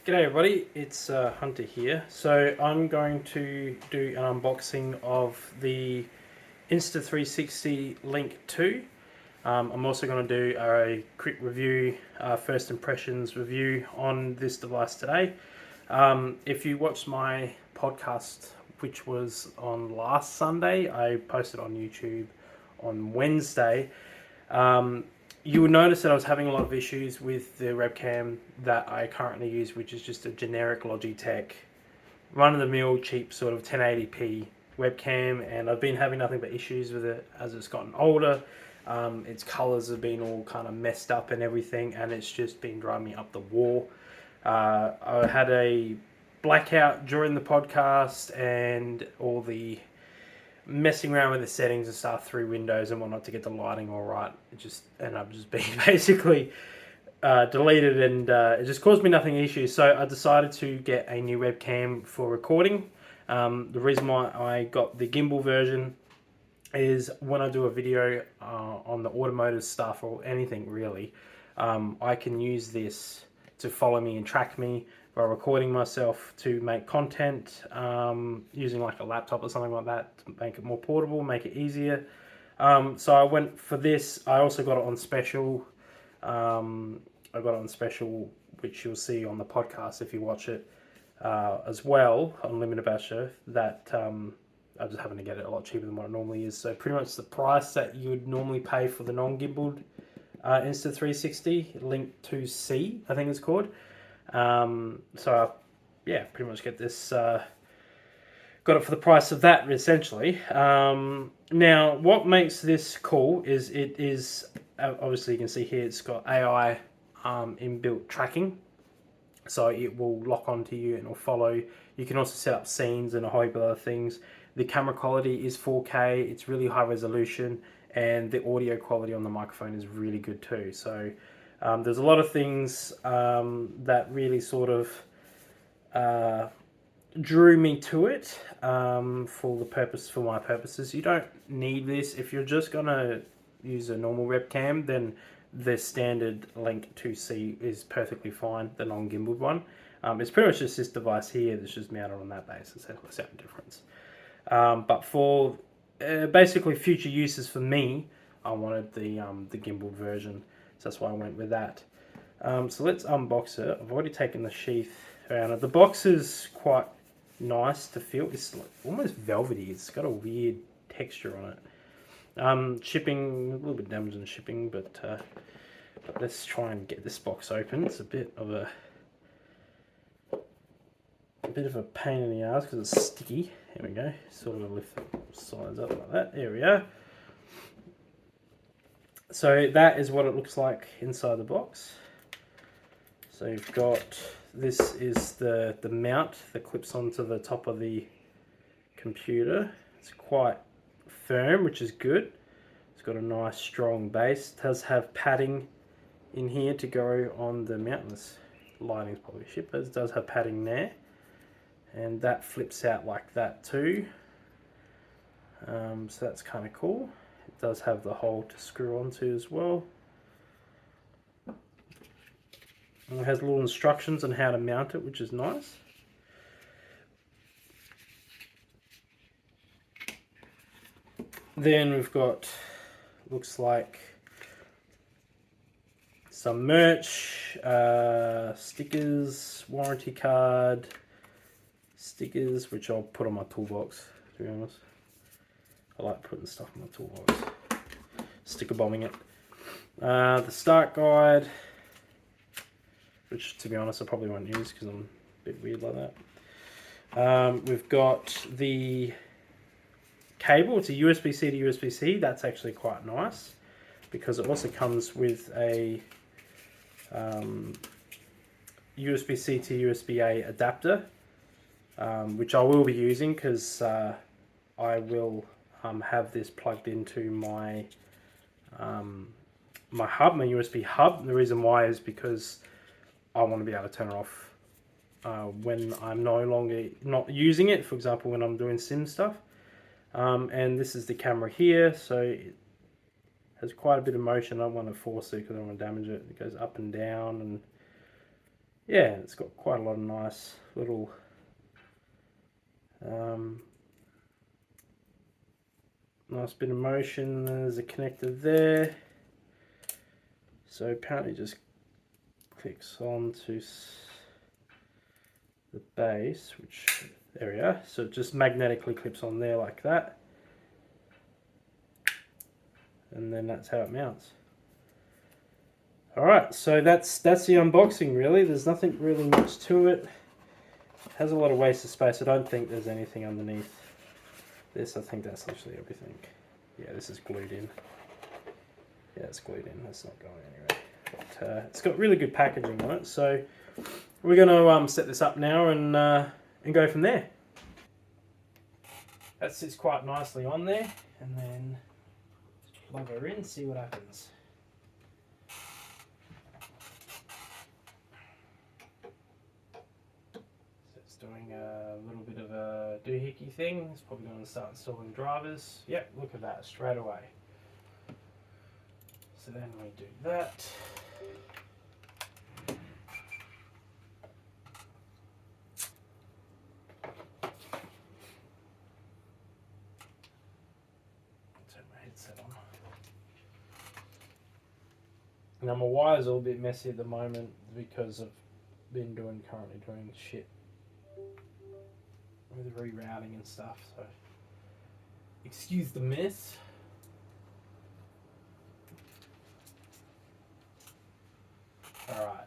G'day everybody, it's Hunter here. So I'm going to do an unboxing of the Insta360 Link 2. I'm also going to do a quick review, first impressions review on this device today. If you watched my podcast, which was on last Sunday, I posted on YouTube on Wednesday. You would notice that I was having a lot of issues with the webcam that I currently use, which is just a generic Logitech, run-of-the-mill, cheap sort of 1080p webcam, and I've been having nothing but issues with it as it's gotten older. Its colors have been all kind of messed up and everything, and it's just been driving me up the wall. I had a blackout during the podcast, and all the messing around with the settings and stuff through Windows and whatnot to get the lighting all right. It just ended up just being basically deleted, and it just caused me nothing issues. So I decided to get a new webcam for recording. The reason why I got the gimbal version is when I do a video on the automotive stuff or anything really, I can use this to follow me and track me by recording myself to make content, using like a laptop or something like that to make it more portable, make it easier. So I went for this. I also got it on special. I got it on special, which you'll see on the podcast if you watch it as well on Limited Basher. That I just happen to get it a lot cheaper than what it normally is. So pretty much the price that you would normally pay for the non-gimbaled Insta360 Link 2C, I think it's called. So yeah, pretty much get this, got it for the price of that essentially. Now what makes this cool is it is, obviously you can see here it's got AI inbuilt tracking, so it will lock onto you and it'll follow. You can also set up scenes and a whole heap of other things. The camera quality is 4K, it's really high resolution, and the audio quality on the microphone is really good too. So there's a lot of things that really sort of drew me to it for my purposes. You don't need this if you're just gonna use a normal webcam. Then the standard Link 2C is perfectly fine, the non-gimbaled one. It's pretty much just this device here that's just mounted on that basis. That's the only difference. But for basically future uses for me, I wanted the gimbaled version, so that's why I went with that. So let's unbox it. I've already taken the sheath around it. The box is quite nice to feel. It's like almost velvety. It's got a weird texture on it. Shipping, a little bit damaged in shipping, but let's try and get this box open. It's a bit of a pain in the ass because it's sticky. Here we go. Sort of lift the sides up like that. There we are. So that is what it looks like inside the box. So you've got, this is the mount that clips onto the top of the computer. It's quite firm, which is good. It's got a nice strong base. It does have padding in here to go on the mount. This lighting's probably shit, but it does have padding there. And that flips out like that too. So that's kind of cool. It does have the hole to screw onto as well. And it has little instructions on how to mount it, which is nice. Then we've got, looks like some merch, stickers, warranty card, stickers, which I'll put on my toolbox, to be honest. I like putting stuff in my toolbox, sticker bombing it. The start guide, which to be honest I probably won't use because I'm a bit weird like that. We've got the cable. It's a USB-C to USB-C. That's actually quite nice because it also comes with a USB-C to USB-A adapter, which I will be using because I will have this plugged into my my hub, my USB hub. The reason why is because I want to be able to turn it off when I'm no longer not using it. For example, when I'm doing sim stuff. And this is the camera here, so it has quite a bit of motion. I don't want to force it because I don't want to damage it. It goes up and down, and yeah, it's got quite a lot of nice little nice bit of motion. There's a connector there, so apparently just clicks onto the base, which there we are. So it just magnetically clips on there like that, and then that's how it mounts. Alright, so that's the unboxing really. There's nothing really much to it. It has a lot of waste of space. I don't think there's anything underneath this. I think that's literally everything. Yeah, this is glued in. Yeah, it's glued in. That's not going anywhere. But it's got really good packaging on it. So we're going to set this up now and go from there. That sits quite nicely on there, and then plug her in, see what happens. Doing a little bit of a doohickey thing. It's probably going to start installing drivers. Yep, look at that straight away. So then we do that. Turn my headset on. Now my wire's all a bit messy at the moment because I've been currently doing shit with rerouting and stuff, so excuse the mess. Alright.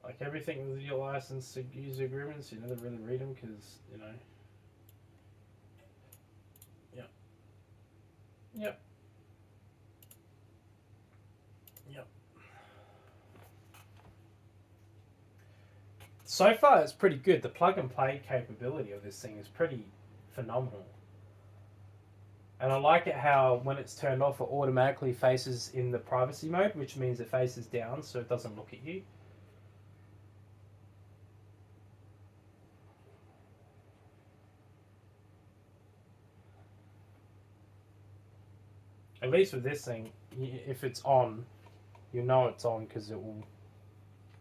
Like everything with your license to user agreements, you never really read them because, you know. Yep. Yep. Yep. So far it's pretty good. The plug and play capability of this thing is pretty phenomenal. And I like it how when it's turned off it automatically faces in the privacy mode, which means it faces down so it doesn't look at you. At least with this thing, if it's on, you know it's on because it will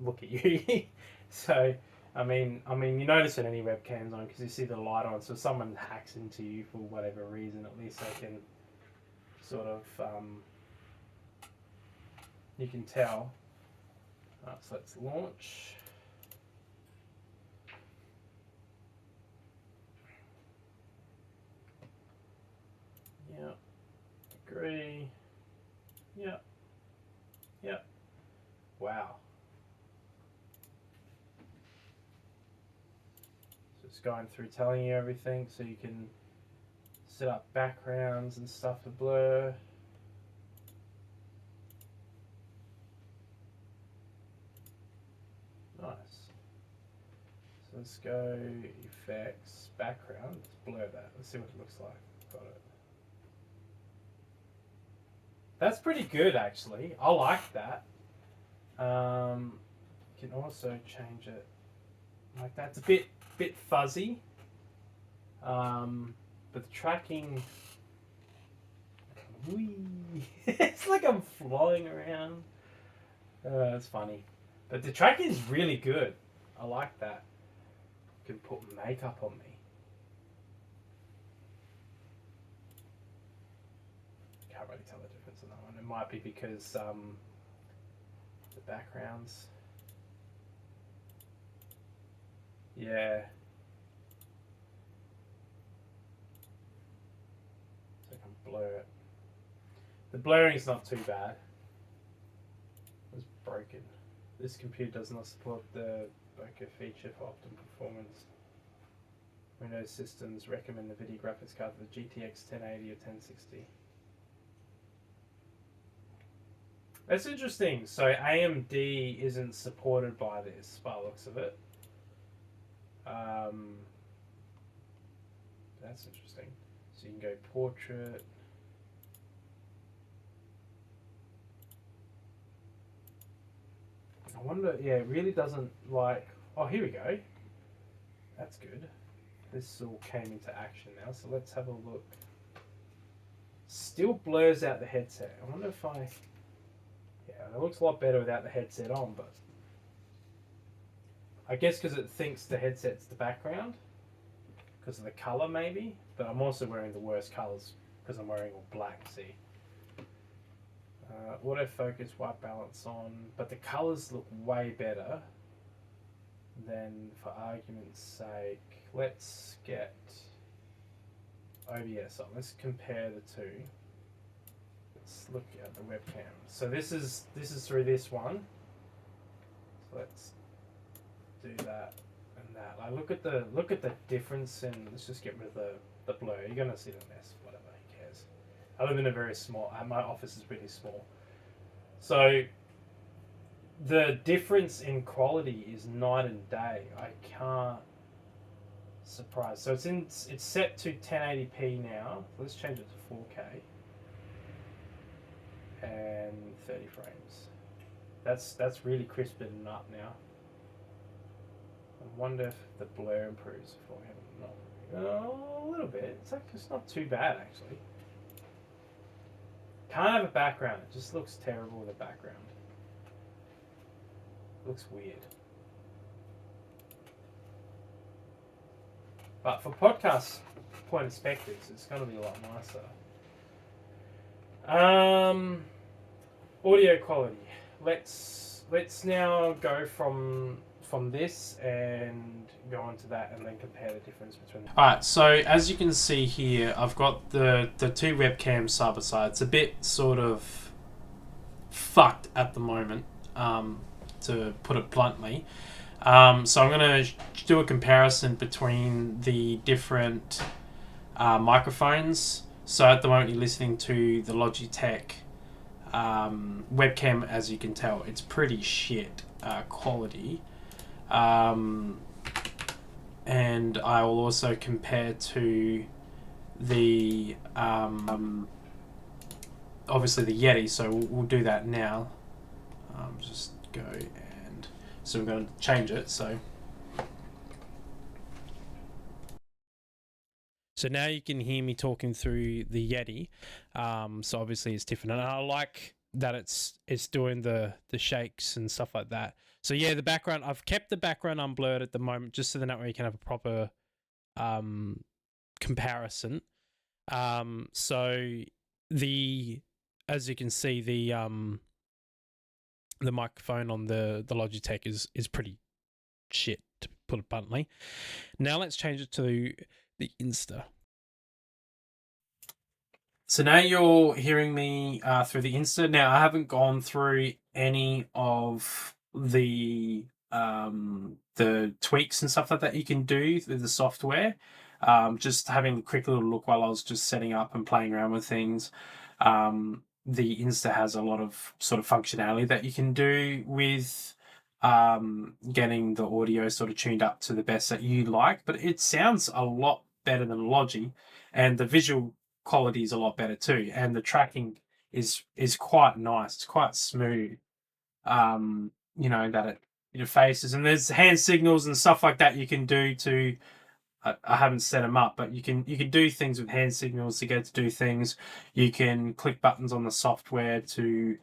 look at you. So, I mean, you notice it any webcams on because you see the light on. So if someone hacks into you for whatever reason, at least they can sort of, you can tell. Alright, so let's launch. Yeah, agree. Yeah, yeah. Wow. So it's going through telling you everything so you can set up backgrounds and stuff to blur. Nice. So let's go effects, background, let's blur that. Let's see what it looks like. Got it. That's pretty good actually. I like that. You can also change it like that's a bit fuzzy. But the tracking, whee, it's like I'm flying around. That's funny. But the tracking is really good. I like that. You can put makeup on me. Can't really tell the difference on that one. It might be because the backgrounds. Yeah. So I can blur it. The blurring's not too bad. It's broken. This computer does not support the bokeh feature for optimum performance. Windows systems recommend the video graphics card for the GTX 1080 or 1060. That's interesting. So AMD isn't supported by this, by the looks of it. That's interesting. So you can go portrait. wonder, yeah, it really doesn't like. Oh, here we go. That's good. This all came into action now, so let's have a look. Still blurs out the headset. I wonder if I. Yeah, it looks a lot better without the headset on, but I guess because it thinks the headset's the background, because of the color maybe. But I'm also wearing the worst colors because I'm wearing all black. See. Autofocus, white balance on, but the colors look way better than, for argument's sake, let's get OBS on. Let's compare the two. Let's look at the webcam. So this is through this one. So let's do that and that. Like look at the difference, and let's just get rid of the blur. You're gonna see the mess. Whatever, who cares? I live in a very small. My office is pretty small, so the difference in quality is night and day. I can't surprise. So it's set to 1080p now. Let's change it to 4K and 30 frames. That's really crisping up now. I wonder if the blur improves for him. Not a little bit. It's not too bad actually. Can't have a background. It just looks terrible with a background. Looks weird. But for podcast point of spectacles, it's going to be a lot nicer. Audio quality. Let's now go from this and go on to that, and then compare the difference between them. Alright, so as you can see here, I've got the two webcams side by side. It's a bit sort of fucked at the moment, to put it bluntly. So I'm going to do a comparison between the different microphones. So at the moment you're listening to the Logitech webcam. As you can tell, it's pretty shit quality. And I will also compare to the obviously the Yeti, so we'll do that now. Just go, and so we're going to change it. So now you can hear me talking through the Yeti. So obviously it's different, and I like that it's doing the shakes and stuff like that. So yeah, the background, I've kept the background unblurred at the moment, just so that way you can have a proper comparison. So as you can see, the microphone on the Logitech is pretty shit, to put it bluntly. Now let's change it to the Insta. So now you're hearing me through the Insta. Now I haven't gone through any of the tweaks and stuff like that you can do with the software. Just having a quick little look while I was just setting up and playing around with things. The Insta has a lot of sort of functionality that you can do with getting the audio sort of tuned up to the best that you like, but it sounds a lot better than Logi, and the visual quality is a lot better too, and the tracking is quite nice. It's quite smooth. You know that it faces, and there's hand signals and stuff like that you can do to. I haven't set them up, but you can do things with hand signals to get to do things. You can click buttons on the software to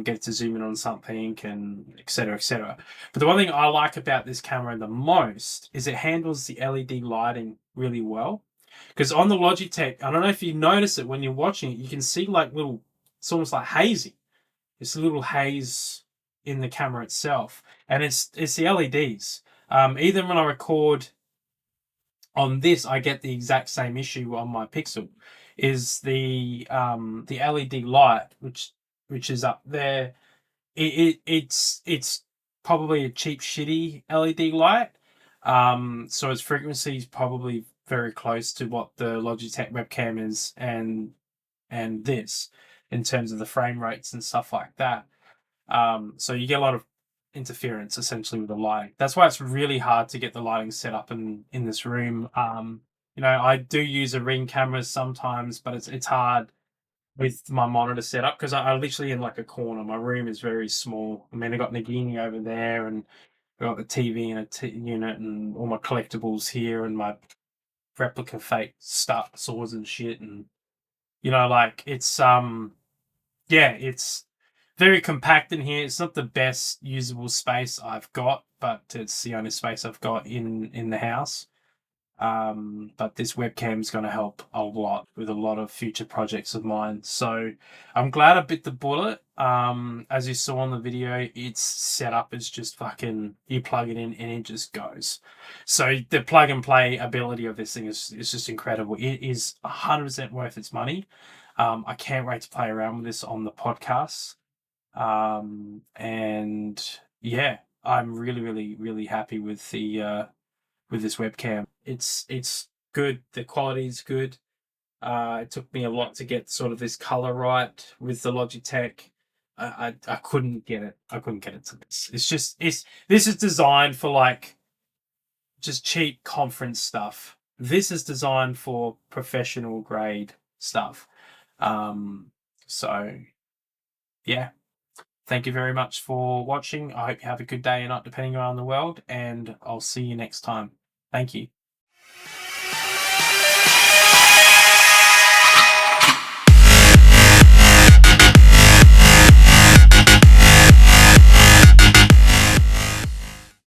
get to zoom in on something, and etc. etc. But the one thing I like about this camera the most is it handles the LED lighting really well. Because on the Logitech, I don't know if you notice it when you're watching it, you can see like little, it's almost like hazy. It's a little haze in the camera itself, and it's the LEDs. Even when I record on this, I get the exact same issue on my Pixel. Is the LED light, which is up there. It's probably a cheap, shitty LED light. So its frequency is probably very close to what the Logitech webcam is, and this, in terms of the frame rates and stuff like that. So you get a lot of interference essentially with the lighting. That's why it's really hard to get the lighting set up in this room. You know, I do use a Ring cameras sometimes, but it's hard with my monitor setup, because I literally in like a corner. My room is very small. I mean, I got Nagini over there, and I got the TV and a unit, and all my collectibles here, and my replica fake swords and shit, and like yeah, it's very compact in here. It's not the best usable space I've got, but it's the only space I've got in the house. But this webcam is going to help a lot with a lot of future projects of mine. So I'm glad I bit the bullet. As you saw in the video, its setup is just fucking, you plug it in and it just goes. So the plug and play ability of this thing is just incredible. It is 100% worth its money. I can't wait to play around with this on the podcast. And yeah, I'm really, really, really happy with the with this webcam. It's good. The quality is good. It took me a lot to get sort of this color right with the Logitech. I couldn't get it. I couldn't get it to this. This is designed for like just cheap conference stuff. This is designed for professional grade stuff. Um, so yeah. Thank you very much for watching. I hope you have a good day or night depending on the world, and I'll see you next time. Thank you.